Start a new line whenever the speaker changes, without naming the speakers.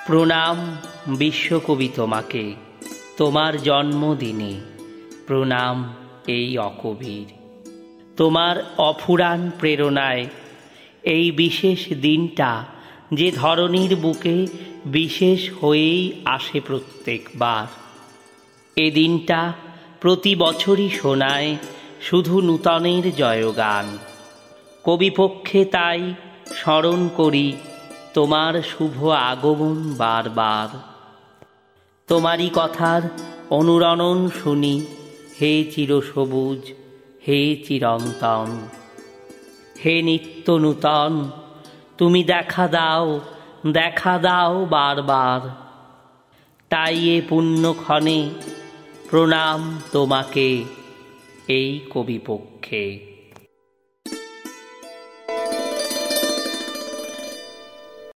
প্রণাম বিশ্বকবি তোমাকে, তোমার জন্মদিনে প্রণাম এই অকবির। তোমার অফুরান প্রেরণায় এই বিশেষ দিনটা যে ধরনীর বুকে বিশেষ হয়েই আসে প্রত্যেকবার। এ দিনটা প্রতি বছরই শোনায় শুধু নূতনের জয়গান। কবিপক্ষে তাই স্মরণ করি তোমার শুভ আগমন বারবার। তোমারই কথার অনুরণন শুনি, হে চিরসবুজ, হে চিরন্তন, হে নিত্য নূতন, তুমি দেখা দাও বারবার। তাই এ পুণ্যক্ষণে প্রণাম তোমাকে এই কবিপক্ষে।